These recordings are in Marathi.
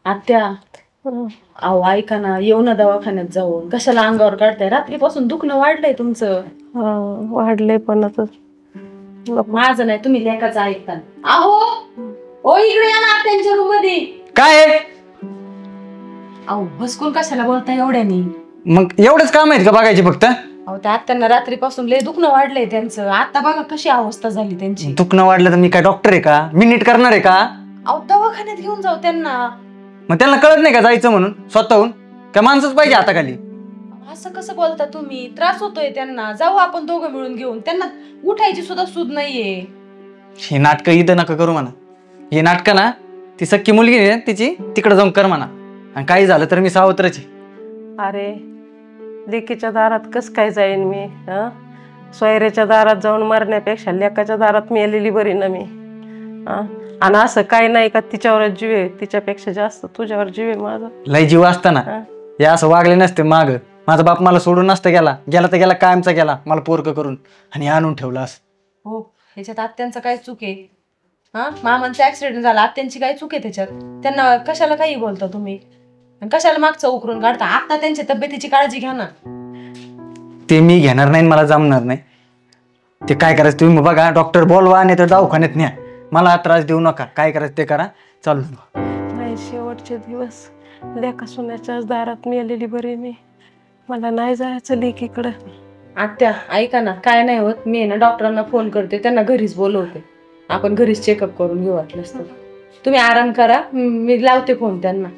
आत्या अहो ऐका ना, येऊ ना दवाखान्यात जाऊन. कशाला अंगावर काढताय? रात्रीपासून दुखणं वाढलंय तुमचं. वाढलंय पण आता माझं नाही, तुम्ही लेकाचं ऐकता. अहो ओ इकडे या ना त्यांच्या रूम मध्ये. काय अहो भस्कून कशाला बोलताय एवढ्यानी? मग एवढंच काम आहेत का बघायचे फक्त? अहो त्या आत्यांना रात्रीपासून लय दुखणं वाढलंय त्यांचं. आता बघा कशी अवस्था झाली त्यांची. दुखणं वाढलं तर मी काय डॉक्टर आहे का? मी नीट करणार आहे का? अहो दवाखान्यात घेऊन जाऊ त्यांना. मग त्यांना कळत नाही का जायचं म्हणून स्वतःहून? काय माणसंच पाहिजे हाताखाली? असं कसं बोलता तुम्ही? त्रास होतोय त्यांना. जाऊ आपण दोघं मिळून घेऊन. त्यांना उठायची सुद्धा सूद नाहीये. हे नाटकं इथं नका करू म्हणा. हे नाटकं ना ती सख्खी मुलगी आहे तिची, तिकडे जाऊन कर म्हणा. आणि काही झालं तर मी सावत्रच आहे. अरे लेकीच्या दारात कस काय जाईन मी? सोयऱ्याच्या दारात जाऊन मरण्यापेक्षा लेकाच्या दारात मेलेली बरी ना मी. आणि असं काय नाही का तिच्यावर जीव आहे, तिच्यापेक्षा जास्त तुझ्यावर जीव आहे माझा. लय जीव असताना हे असं वागले नसते. माग माझा बाप मला सोडून नसता गेला, गेला तर गेला कायमचा गेला मला पोरकं करून आणि आणून ठेवलं असं. हो ह्याच्यात आत्यांचं काय चूक आहे? मामांचा ऍक्सिडेंट झाला, आत्यांची काय चूक आहे त्याच्यात? त्यांना कशाला काही बोलता तुम्ही? कशाला मागचं उकरून काढता? आता त्यांच्या तब्येतीची काळजी घ्या ना. ते मी घेणार नाही, मला जमणार नाही. ते काय करायचं तुम्ही बघा, डॉक्टर बोलवा नाही तर दवाखान्यात न्या. मला त्रास देऊ नका, काय करायचं ते करा. चालू नाही शेवटचे दिवस लेका सुन्याच्याच दारात मेलेली बरी मी. मला नाही जायचं लेकीकडं. आत्या ऐका ना, काय नाही होत. मी ना डॉक्टरांना फोन करते, त्यांना घरीच बोलवते. आपण घरीच चेकअप करून घेऊ वाटलंच तर. तुम्ही आराम करा, मी लावते फोन त्यांना.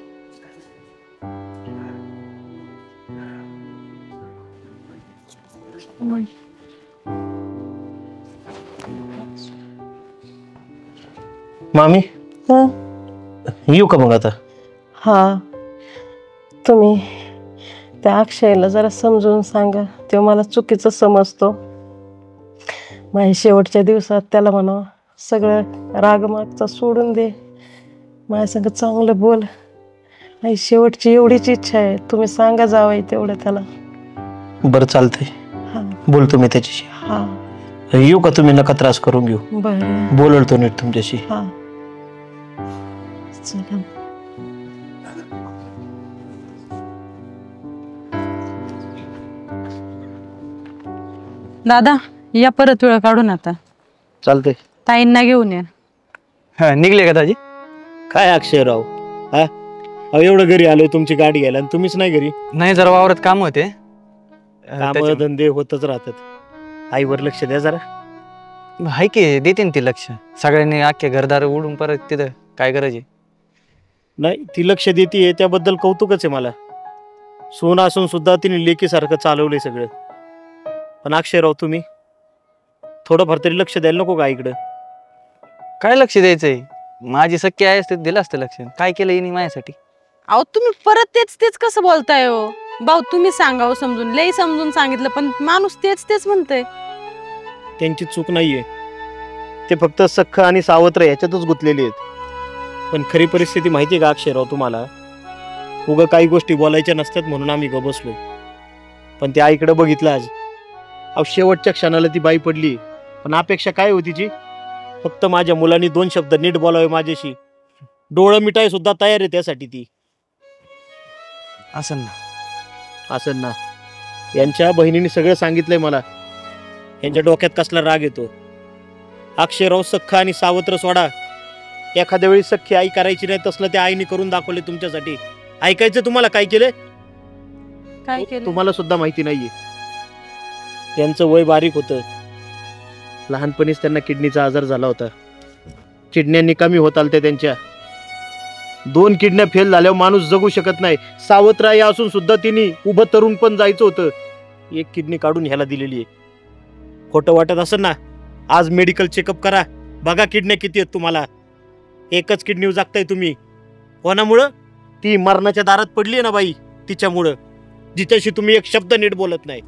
मामी येऊ का मग आता? हा तुम्ही त्या अक्षयला जरा समजून सांगा. तो मला चुकीचं समजतो. माझ्या शेवटच्या दिवसात त्याला म्हणावं सगळं रागमागचा सोडून दे, माझ्या संग चांगलं बोल. माझी शेवटची एवढीच इच्छा आहे. तुम्ही सांगा जावं तेवढं त्याला. बरं चालतंय, बोलतो मी त्याच्याशी. हा येऊ का? तुम्ही नका त्रास करून घेऊ. बरं बोलतो नीट तुमच्याशी. हा चला. दादा या परत वेळ काढून आता. चालतंय. ताईंना घेऊन या. निघले का दाजी? काय अक्षयराव, एवढं घरी आलोय तुमची गाडी घ्यायला आणि तुम्हीच नाही घरी? नाही जरा वावरात काम होते. काम धंदे होतच राहतात. आईवर लक्ष द्या जरा. हाय की देते ती लक्ष. सगळ्यांनी अख्खे घरदार उडून परत तिथं काय गरज आहे? नाही ती लक्ष देते त्याबद्दल कौतुकच आहे मला. सोन असून सुद्धा तिने लेकीसारखं चालवलंय सगळं. पण अक्षयराव तुम्ही थोडंफार तरी लक्ष द्यायला नको का इकडं? काय लक्ष द्यायचंय? माझी सख्खी आहे असते दिलं असतं लक्ष. काय केलं हिने माझ्यासाठी? अहो तुम्ही परत तेच तेच कसं बोलताय हो भाऊ? तुम्ही सांगावं समजून. लई समजून सांगितलं पण माणूस तेच तेच म्हणतंय. त्यांची चूक नाहीये, ते फक्त सख्ख आणि सावत्र ह्याच्यातच गुंतलेले आहेत. पण खरी परिस्थिती माहिती का अक्षयराव तुम्हाला? उगा काही गोष्टी बोलायच्या नसतात म्हणून आम्ही ग बसलो. पण ते आईकडे बघितलं आज. शेवटच्या क्षणाला ती बाई पडली. पण अपेक्षा काय होती तिची? फक्त माझ्या मुलांनी 2 शब्द नीट बोलावे माझ्याशी. डोळं मिटाय सुद्धा तयार आहे त्यासाठी ती. असं ना यांच्या बहिणीने सगळं सांगितलंय मला. यांच्या डोक्यात कसला राग येतो. अक्षयराव सख्ख आणि सावत्र सोडा, एखाद्या वेळी सख्खी आई करायची नाही तसलं त्या आईने करून दाखवले तुमच्यासाठी. ऐकायचं तुम्हाला काय केलंय? काय केलं? तुम्हाला सुद्धा माहिती नाहीये. यांचं वय बारीक होतं. लहानपणीच त्यांना किडनीचा आजार झाला होता. किडन्यांनी कमी होत आलत्या त्यांच्या. 2 किडन्या फेल झाल्यावर माणूस जगू शकत नाही. सावत्र आई असून सुद्धा तिने उभं तरुण पण जायचं होतं. 1 किडनी काढून ह्याला दिलेली आहे. खोटं वाटत असेल ना, आज मेडिकल चेकअप करा, बघा किडन्या किती आहेत तुम्हाला. 1च किडनी जागताय तुम्ही. कोणामुळं? ती मरणाच्या दारात पडली ना बाई, तिच्यामुळं. जिच्याशी तुम्ही एक शब्द नीट बोलत नाही.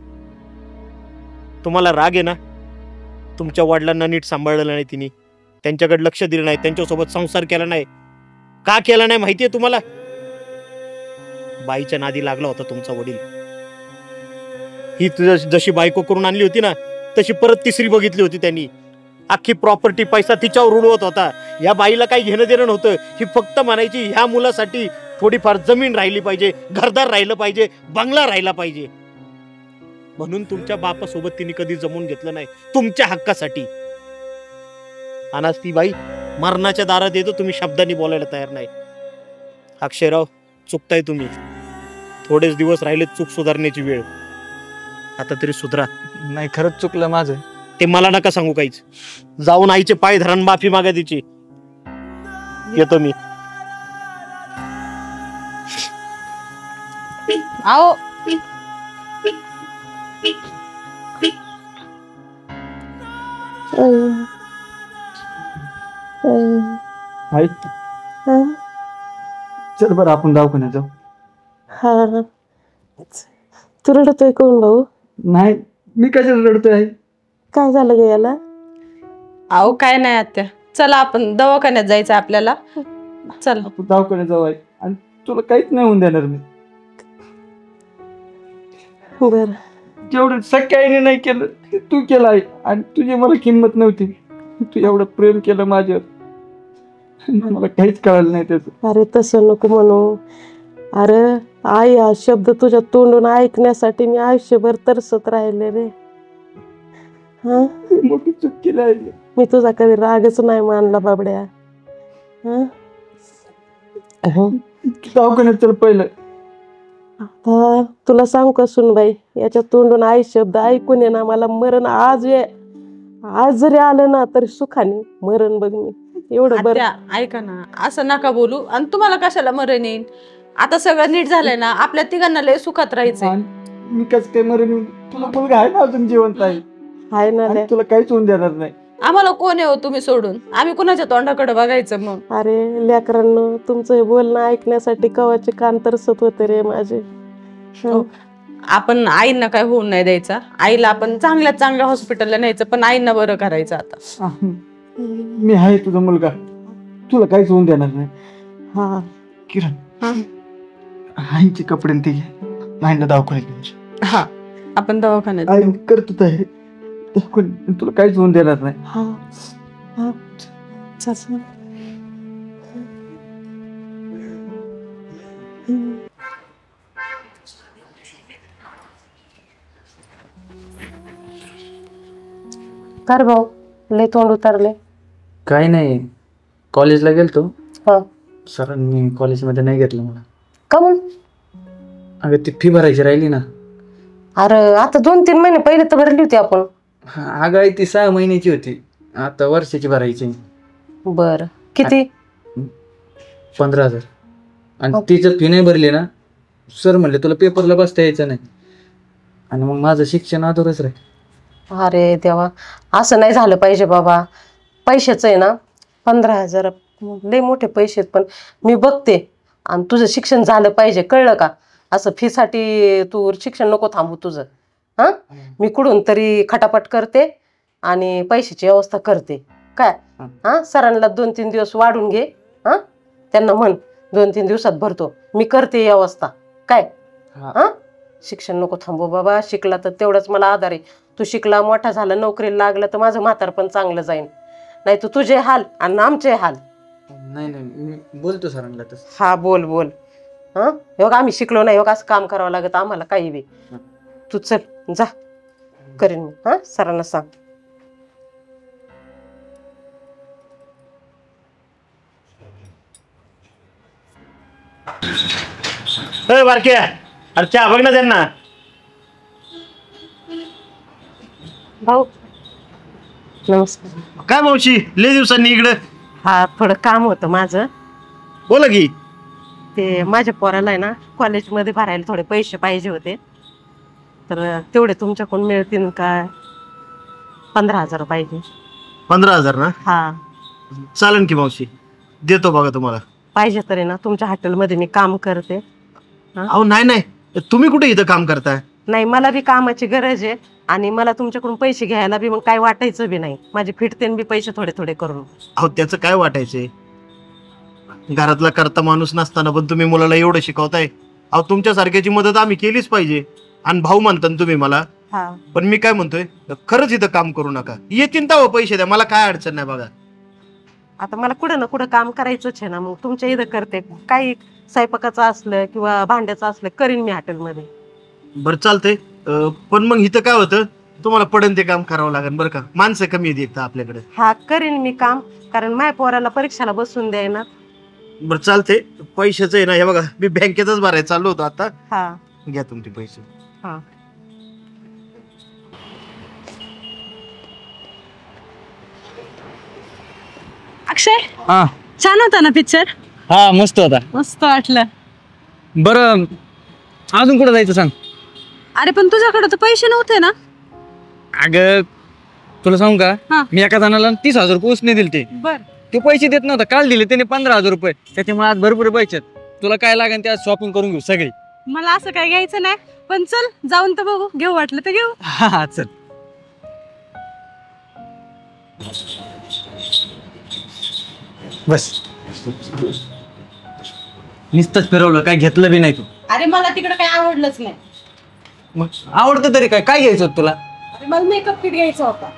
तुम्हाला राग आहे ना, तुमच्या वडिलांना नीट सांभाळलं नाही तिने, त्यांच्याकडे लक्ष दिलं नाही, त्यांच्यासोबत संसार केला नाही. का केला नाही माहितीये तुम्हाला? बाईच्या नादी लागला होता तुमचा वडील. ही जशी बायको करून आणली होती ना, तशी परत 3री बघितली होती त्यांनी. अख्खी प्रॉपर्टी पैसा तिच्यावर उडवत होता. या बाईला काही घेणं देणं नव्हतं. ही फक्त म्हणायची ह्या मुलासाठी थोडीफार जमीन राहिली पाहिजे, घरदार राहिलं पाहिजे, बंगला राहिला पाहिजे. म्हणून तुमच्या बापासोबत तिने कधी जमून घेतलं नाही तुमच्या हक्कासाठी. आणि आज ती बाई मरणाच्या दारात येतो, तुम्ही शब्दांनी बोलायला तयार नाही. अक्षयराव, चुकताय तुम्ही. थोडेच दिवस राहिले चूक सुधारण्याची वेळ. आता तरी सुधरा. नाही, खरंच चुकलं माझं. ते मला नका सांगू काहीच. जाऊन आईचे पाय धरण माफी मागा तिची. येतो मी. आओ आई, चल बरं आपण दवाखान्यात जाऊ. हा, तू रडतोय कोण भाऊ? नाही, मी कशाला रडतोय आई? काय झालं ग याला? आओ काय नाही आत्या, चला आपण दवाखान्यात जायचं आपल्याला. चल आपण दवाखान्यात जाऊ आई, आणि तुला काहीच नाही होऊन देणार मी. बर, जेवढं सख्या आईने नाही केलं ते तू केलं आई. आणि तुझी मला किंमत नव्हती. तू एवढं प्रेम केलं माझ्यावर, मला काहीच कळालं नाही त्याचं. अरे तसं नको म्हणू. अरे आई हा शब्द तुझ्या तोंडून ऐकण्यासाठी मी आयुष्यभर तरसत राहिले रे. हा, मोठी चूक केली आई. मी तुझा कधी रागच नाही मानला बाबड्या. हा, दवाखान्यात चल पहिलं. आता तुला सांगू का सुनबाई, याच्या तोंडून आई शब्द ऐकून ये ना मला मरण आज जरी आलं ना तरी सुखाने मरण बघ मी. एवढं बरं. आत्या ऐका ना, असं नका बोलू. आणि तुम्हाला कशाला मरण येईल? आता सगळं नीट झालंय ना, आपल्या तिघांना लय सुखात राहायचंय. मी कसं काय मरण? तुला मुलगा आहे ना अजून जिवंत आहे. आहे ना आणि रे. तुला काहीच होऊन देणार नाही. आम्हाला कोण आहे हो तुम्ही सोडून? आम्ही कुणाच्या तोंडाकडे बघायचं मग? अरे लेकरांनो, तुमचं हे बोलणं ऐकण्यासाठी कवाचे कान तरसत होते रे माझे. हो. आपण आईंना काय होऊन नाही द्यायचा. आईला आपण चांगल्या चांगल्या हॉस्पिटलला न्यायचं, पण आईंना बरं करायचं. आता मी आहे तुझा मुलगा, तुला काहीच होऊन देणार नाही. हा, किरण, आईचे कपडे ते आईला दवाखान्यात. हा, आपण दवाखान्यात आई करतो तयारी. तुला काहीच होऊन देणार नाही. हा, हा, चल. कर भाऊ, लय तोंड उतरले. काही नाही, कॉलेजला गेलतो. हा, सरांनी कॉलेजमध्ये नाही घेतलं मला. का म्हणून? अगं ती फी भरायची राहिली ना. अरे आता 2-3 महिने पहिले तर भरली होती आपण. अगं आई, ती 6 महिन्याची होती, आता वर्षाची भरायची. बर, किती? 15,000. आणि तिचं फी नाही भरली ना, सर म्हणले तुला पेपरला बसता यायचं नाही. आणि मग माझं शिक्षण अधुरच राहील. अरे देवा, असं नाही झालं पाहिजे बाबा. पैशाचं आहे ना, 15,000 लय मोठे पैसे आहेत, पण मी बघते. आणि तुझं शिक्षण झालं पाहिजे, कळलं का? असं फीसाठी तू शिक्षण नको थांबू तुझं. हां, मी कुठून तरी खटापट करते आणि पैशाची व्यवस्था करते. काय हां, सरांना 2-3 दिवस वाढून घे. हां, त्यांना म्हण 2-3 दिवसात भरतो. मी करते व्यवस्था. काय हां, शिक्षण नको थांबू बाबा. शिकला तर तेवढंच मला आधार आहे. तू शिकला, मोठा झाला, नोकरीला लागला तर माझं म्हातार पण चांगलं जाईन. नाही तर तुझे हाल आणि आमचे हाल. नाही नाही, मी बोलतो सरांना तसं. हा, बोल बोल. हां, हे आम्ही शिकलो नाही, असं काम करावं लागत आम्हाला काही बी. तू चल जा, करेन मी. हां, सरांना सांग. बारक्या, अरे चहा बघ ना त्यांना. भाऊ नमस्कार. काय मावशी, लय दिवसांनी इकडं? हा, थोडं काम होतं माझं. बोला की. ते माझ्या पोराला आहे ना कॉलेजमध्ये भरायला थोडे पैसे पाहिजे होते, तर तेवढे तुमच्याकडून मिळतील का? 15,000 पाहिजे. 15,000 ना? हा, चालेल की मावशी, देतो बघा तुम्हाला. पाहिजे तरी ना, तुमच्या हॉटेलमध्ये मी काम करते. अहो नाही नाही, तुम्ही कुठे इथं काम करताय? नाही, मला बी कामाची गरज आहे आणि मला तुमच्याकडून पैसे घ्यायला बी मग काय वाटायचं बी नाही. माझे फिटतेन बी पैसे थोडे थोडे करून. अहो त्याचं काय वाटायचंय, घरातला करता माणूस नसताना पण तुम्ही मुलाला एवढं शिकवताय. अहो तुमच्यासारख्याची मदत आम्ही केलीच पाहिजे. आणि भाऊ म्हणता तुम्ही मला, हा, पण मी काय म्हणतोय, खरंच इथं काम करू नका. येतील तेव्हा पैसे द्या, मला काय अडचण नाही बघा. आता मला कुठं ना कुठं काम करायचंच आहे ना, मग तुमच्या इथं करते. काही स्वयंपाकाचं असलं किंवा भांड्याचं असलं करीन मी हॉटेलमध्ये. बरं चालतंय. पण मग इथं काय होतं, तुम्हाला पडन ते काम करावं लागेल बरं का. माणसं कमी आहेत एकदा आपल्याकडे. हा करीन मी काम, कारण माझ्या पोराला परीक्षाला बसून द्यायना. बरं चालतंय. पैशाचं आहे ना, हे बघा मी बँकेतच भरायला चाललो होतो आता. हा घ्या तुमचे पैसे. हा. अक्षय, हा छान होता ना पिक्चर? हा मस्त होता. मस्त वाटलं. बरं अजून कुठं जायचं सांग. अरे पण तुझ्याकडे तर पैसे नव्हते ना? अगं तुला सांगू हा. का, मी एका जणाला 30,000 रुपये उसने दिले ते. बर. ते पैसे देत नव्हता, काल दिले त्याने 15,000 रुपये. त्याच्यामुळे आज भरपूर पैसे आहेत. तुला काय लागेल ते आज शॉपिंग करून घेऊ सगळी. मला असं काय घ्यायचं नाही, पण चल जाऊन तर बघू, घेऊ वाटलं तर घेऊ. हा चल. बस नुसतंच फिरवलं, काय घेतलं बी नाही तू. अरे मला तिकडे काही आवडलंच नाही. मग आवडतं तरी काय काय घ्यायचं होतं तुला? अरे मला मेकअप किट घ्यायचा होता.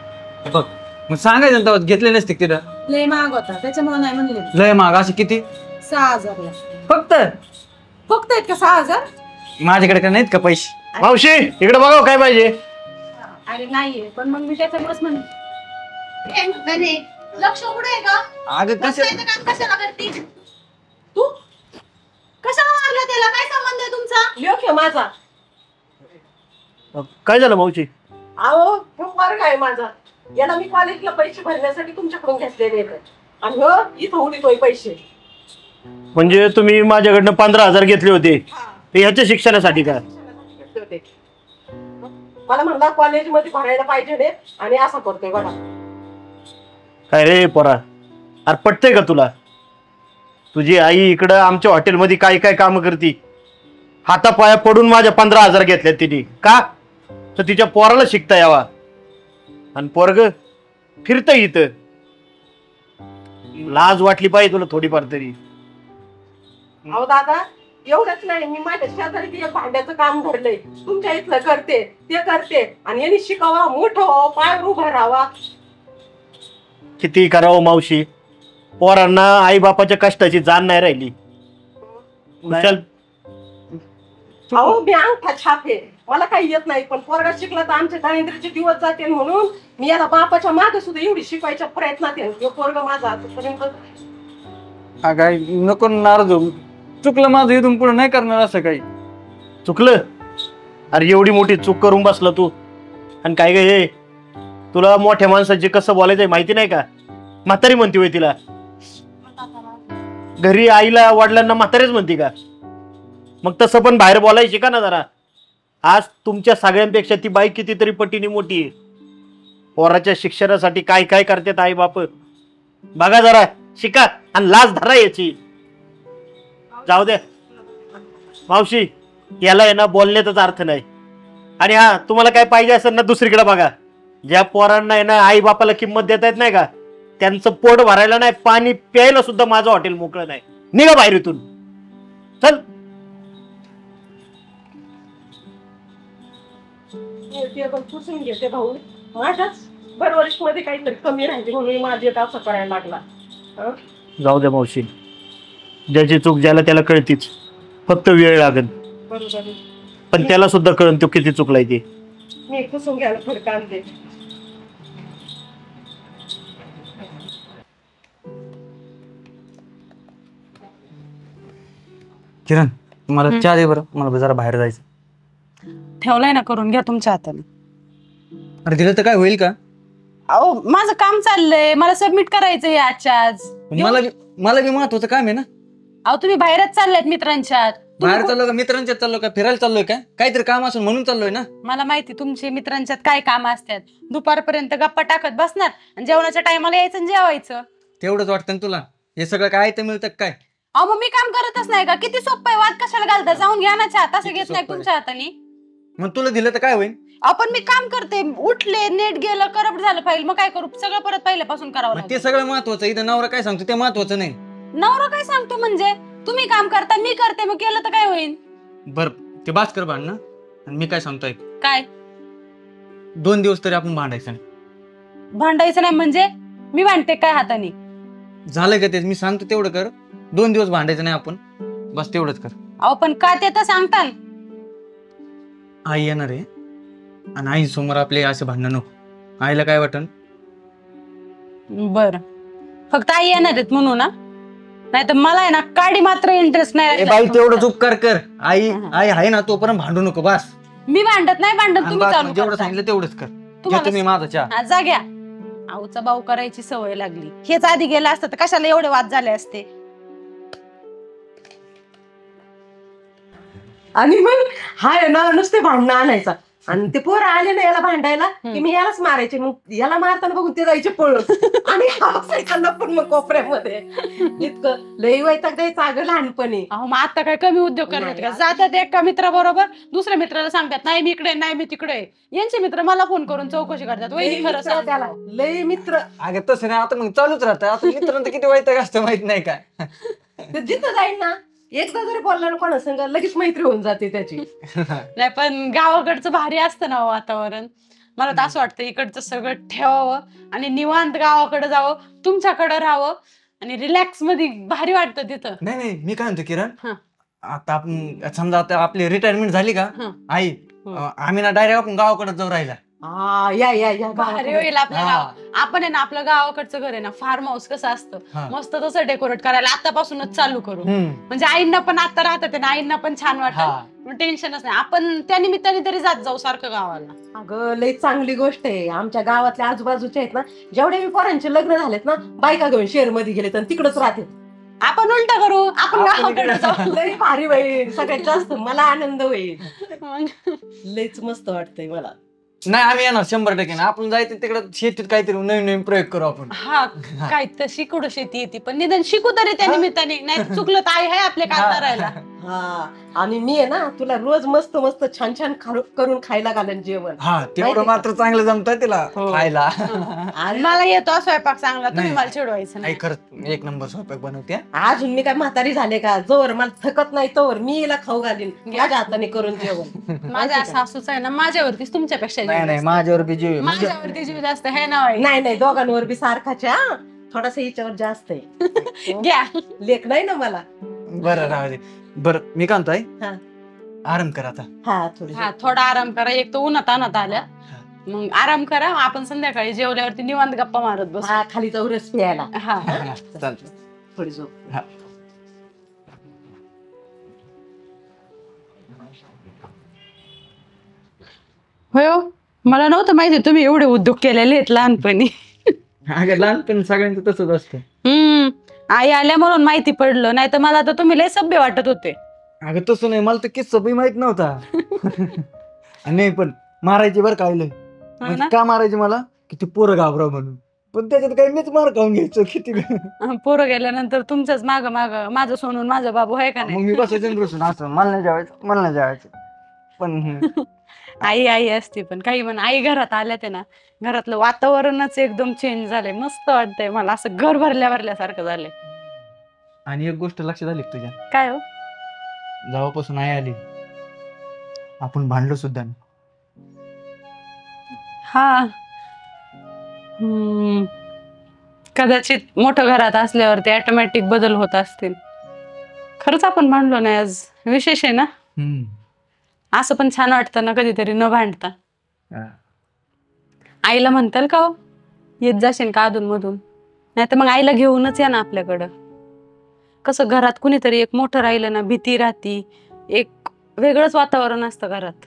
बघ मग सांगायचं ना तेव्हा, घेतले नसते तिथं. लय महाग होता त्याच्यामुळे नाही म्हणले. लय महाग असे किती? 6,000 ला. फक्त फक्त आहेत का 6,000? माझ्याकडे काय नाहीत का पैसे? मावशी इकडे बघा काय पाहिजे. अरे नाहीये, पण मग मी त्याच्यामुळेच म्हणले. लक्ष कुठे आहे का? अगं कसं काम कशाला करते तू? कशाला मारलं त्याला? काय संबंध आहे तुमचा? लेख आहे माझा. काय झालं मावशी? अहो हे वर्ग आहे माझा. याला मी कॉलेजला पैसे भरण्यासाठी तुमच्याकडून घेतलेले आहेत. आणि हो इथं उडीतोय पैसे. म्हणजे तुम्ही माझ्याकडनं 15,000 घेतले होते ते ह्याच्या शिक्षणासाठी का? घेतले होते. मला म्हणला कॉलेजमध्ये भरायला पाहिजे रे, आणि असं करतोय बघा. काय रे पोरा, अरे पटतंय का तुला? तुझी आई इकडं आमच्या हॉटेलमध्ये काय काय काम करती. हातापाया पडून माझ्या 15,000 घेतल्यात तिने. का तर तिच्या पोराला शिकता यावा. आणि पोरग फिरत इथं. लाज वाटली पाहिजे तुला थोडीफार तरी. अहो दादा एवढंच नाही, मी माझ्या शेजारी एक भांड्याचं काम धरलंय. तुमच्या इथलं करते ते करते, आणि यांनी शिकावा, मोठं व्हावं, पायावर उभा राहावा. किती करावं मावशी, पोरांना आई बापाच्या कष्टाची जाण नाही राहिली. चल अहो मी अंगठा छापे, मला काही येत नाही, पण पोरगा शिकला तर आमच्या दारिद्र्याचे दिवस जाते, म्हणून मी याला बापाच्या मागे सुद्धा एवढी शिकवायच्या प्रयत्नात आहे. पोरगा माझा आतापर्यंत. काय नको नाराज होऊ. चुकलं माझं, इथून पुढे नाही करणार असं काही. चुकलं? अरे एवढी मोठी चूक करून बसला तू. आणि काय ग हे, तुला मोठ्या माणसाची कसं बोलायचंय माहिती नाही का? म्हातारी म्हणती होय तिला? घरी आईला वडिलांना म्हातारेच म्हणती का? मग तसं पण बाहेर बोलायची का ना जरा. आज तुमच्या सगळ्यांपेक्षा ती बाई कितीतरी पटीने मोठी आहे. पोराच्या शिक्षणासाठी काय काय करतात आई बाप. बघा जरा, शिका आणि लाज धरा याची. जाऊ दे मावशी, याला आहे ना बोलण्याचाच अर्थ नाही. आणि हा, तुम्हाला काय पाहिजे असेल ना दुसरीकडे बघा. ज्या पोरांना आहे ना आई बापाला किंमत देता येत नाही का, त्यांचं पोट भरायला नाही, पाणी प्यायला सुद्धा माझं हॉटेल मोकळं नाही. निघा बाहेर इथून. चल. टेबल पुसून घेते भाऊ. माझ्याच बरोबरीश मध्ये काहीतरी कमी राहिली म्हणून माझी असं करायला लागला. हं? जाऊ दे मावशी, ज्याची चूक ज्याला त्याला कळतीच. फक्त वेळ लागेल. बरोबर आहे. पण त्याला सुद्धा कळन तो किती चुकलाय ते. मी पुसून घ्यायला फडका आणते. किरण मला चहा दे बरं, मला जरा बाहेर जायचं. ठेवलाय ना करून, घ्या तुमच्या हाताने. अरे दिलं तर काय होईल का? अहो माझं काम चाललंय, मला सबमिट करायचंय आजच्या आज. मला बी महत्वाचं काम आहे ना. अहो तुम्ही बाहेरच चाललायत मित्रांच्यात. बाहेर चाललो का, मित्रांच्यात चाललो का, फिरायला चाललोय का, काहीतरी काम असून म्हणून चाललोय ना. मला माहिती तुमचे मित्रांच्यात काय काम असतात. दुपारपर्यंत गप्पा टाकत बसणार आणि जेवणाच्या टायमाला यायचं आणि जेवायचं. तेवढंच वाटतं ना तुला? हे सगळं काय ते मिळतं काय? अहो मग मी काम करतच नाही का? किती सोपं आहे, वाद कशाला घालता? जाऊन घ्या ना चहा. तसं घेत नाही तुमच्या हाताने. मग तुला दिलं तर काय होईल? आपण मी काम करते, उठले नेट गेलं, करप्ट झालं पाहिजे, मग काय करू? सगळं परत पहिल्यापासून करावं ते लागेल. सगळं महत्वाचं. इथं नवरा काय सांगतो ते महत्वाचं नाही. नवरा काय सांगतो म्हणजे? तुम्ही काम करता, मी करते, मग केलं तर काय होईल? बर ते बास कर भांडणं. आणि मी काय सांगतोय, काय 2 दिवस तरी आपण भांडायचं नाही. भांडायचं नाही म्हणजे? मी भांडते काय हाताने? झालं का तेच? मी सांगतो तेवढं कर. 2 दिवस भांडायचं नाही आपण. बस तेवढंच कर. अहो पण का ते तर सांगता ना. आई येणार आहे आणि आई समोर आपले असे भांडणं नको. आईला काय वाटन? बर फक्त आई येणार आहेत म्हणून ना, नाही तर मला आहे ना काडी मात्र इंटरेस्ट नाही. बाई तेवढंच उपकार कर. आई आई आहे ना तोपर्यंत भांडू नको बस. मी भांडत नाही, भांडत आणि तुम्ही बस, चालू जेवढं करता. सांगितलं तेवढंच कर. तुम्हाला- घेतो मी माझा चहा. हा, जा घ्या. आऊचा भाऊ करायची सवय लागली. हेच आधी गेला असतं तर कशाला एवढे वाद झाले असते. आणि मग हाय ना नुसते भांडणं आणायचा आणि ते पोरं आले ना याला भांडायला की मी यालाच मारायचे. मग याला मारताना बघून ते जायचे पळून आणि हसायचा लपून मग कोपऱ्यामध्ये. इतकं लई वैताग द्यायचं अगं लहानपणी. अहो मग आता काय कमी उद्योग करतात का? जातात एका मित्राबरोबर दुसऱ्या मित्राला सांगतात नाही मी इकडे नाही मी तिकडे. यांचे मित्र मला फोन करून चौकशी करतात. वहिनी खरं सांग. त्याला लई मित्र. अगं तसं नाही, आता मग चालूच राहतं. आता मित्रांचं किती वैताग असतं माहित नाही काय. ते जिथं जाईल ना एकदा जरी बोलला ना कोणा संग लगेच मैत्री होऊन जाते त्याची. नाही पण गावाकडचं भारी असतं ना वातावरण. मला तर असं वाटतं इकडचं सगळं ठेवावं आणि निवांत गावाकडे जावं, तुमच्याकडे राहावं आणि रिलॅक्स मध्ये भारी वाटतं तिथं. नाही नाही मी काय म्हणतो किरण, हा. आता आपण समजा आता आपली रिटायरमेंट झाली का हा. आई, आम्ही ना डायरेक्ट आपण गावाकडे जाऊ राहिला. हा या या या भारी होईल आपलं हा. गाव. आपण आहे ना आपलं गावाकडचं घर आहे ना फार्म हाऊस कसं असतं हा. मस्त तसं डेकोरेट करायला आतापासूनच चालू करू. हम्म. म्हणजे आईंना पण आता राहतात ना, आईंना पण छान हा. वाटत. टेन्शनच नाही. आपण त्या निमित्ताने तरी जात जाऊ सारखं गावाला. अगं लई चांगली गोष्ट आहे. आमच्या गावातल्या आजूबाजूच्या आहेत ना जेवढे मी पोरांचे लग्न झालेत ना बायका घेऊन शहर मध्ये गेलेत आणि तिकडच राहते. आपण उलट करू, आपण गावाकडे जाऊ. लई भारी होईल सगळ्यात जास्त मला आनंद होईल. मग लईच मस्त वाटतंय मला. नाही आम्ही येणार 100% ना. आपण जायचं तिकडे शेतीत काहीतरी नवीन नवीन प्रयोग करू आपण. हा काय तर शिकू शेती येते पण निदान शिकू तरी त्या निमित्ताने. नाही चुकलं तर आई आहे आपल्या काल करायला. हा आणि मी आहे ना तुला रोज मस्त मस्त छान छान करून खायला घालेन जेवण. हा तेवढं मात्र चांगलं जमतंय तिला खायला. आणि मला येतो स्वयंपाक चांगला, तुम्ही नाही. मला चिडवायचं नाही. आई खरंच एक नंबर स्वयंपाक बनवते. अजून मी काय म्हातारी झाले का? जोवर मला थकत नाही तोवर मी हिला खाऊ घालीन माझ्या हाताने करून जेवण. माझ्या सासूच आहे ना माझ्यावरतीच तुमच्यापेक्षा नाही जीव नाही जास्त. माझ्यावर बी जीव आहे. म्हणजे माझ्यावरती जीव जास्त आहे ना बाई. नाही नाही दोघांवर बी सारखाच्या थोडासा हिच्यावर जास्त आहे. घ्या. लेख नाही ना मला. बरं राहू दे. बरं मी काय म्हणतोय, हा. आराम कर आता. हा थोडी हा थोडा आराम करा. एक तर उन्हात आणत आल्या मग आराम करा. आपण संध्याकाळी जेवल्यावरती निवांत गप्पा मारत बस. हा खाली जाऊ रस प्यायला. हा हा, चालतं. थोडी झोप. हा. होय हो. मला नव्हतं माहिती तुम्ही एवढे उद्योग केलेले आहेत लहानपणी. अगं लहानपणी सगळ्यांचं तसंच असतं. आई आल्या म्हणून माहिती पडलं, नाही तर मला तर तुम्ही लय सभ्य वाटत होते. अगं तसं नाही, मला तर किस्सा बी माहित नव्हता. नाही पण मारायची बरं काय म्हणजे का मारायची मला की ते पोरं घाबरा म्हणून. पण त्याच्यात काही मीच मार खाऊन घ्यायचो किती. पोरं गेल्यानंतर तुमच्याच माग माग माझं सोनून माझा बाबू आहे का मग नाही. मी बसायचं बसून असं मला नाही जेवायचं मला नाही जेवायचं. पण आई आई असते पण काही म्हण. आई घरात आल्या ते ना घरातलं वातावरणच एकदम चेंज झालंय. मस्त वाटतंय मला. असं घर भरल्यासारखं झालंय. आणि एक गोष्ट लक्षात आली का तुझ्या, काय हो. जेव्हापासून आई आली आपण भांडलो सुद्धा नाही. हा कदाचित मोठं घरात असल्यावरती ऑटोमॅटिक बदल होत असतील. खरंच आपण भांडलो नाही आज. विशेष आहे ना. असं पण छान वाटतं ना कधीतरी न भांडता. आईला म्हणताल का हो येत जाशील का अधून मधून, नाही तर मग आईला घेऊनच या ना आपल्याकडं. कसं घरात कुणीतरी एक मोठं राहिलं ना भीती राहती, एक वेगळंच वातावरण असतं घरात.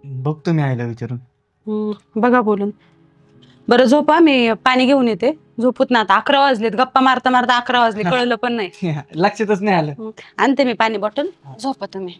बघतो मी आईला विचारून. बघा बोलून. बरं झोपा, मी पाणी घेऊन येते. झोपूत ना आता 11 वाजलेत. गप्पा मारता मारता 11 वाजले कळलं पण नाही. लक्षातच नाही आलं. आणते मी पाणी बॉटल. झोपा तुम्ही.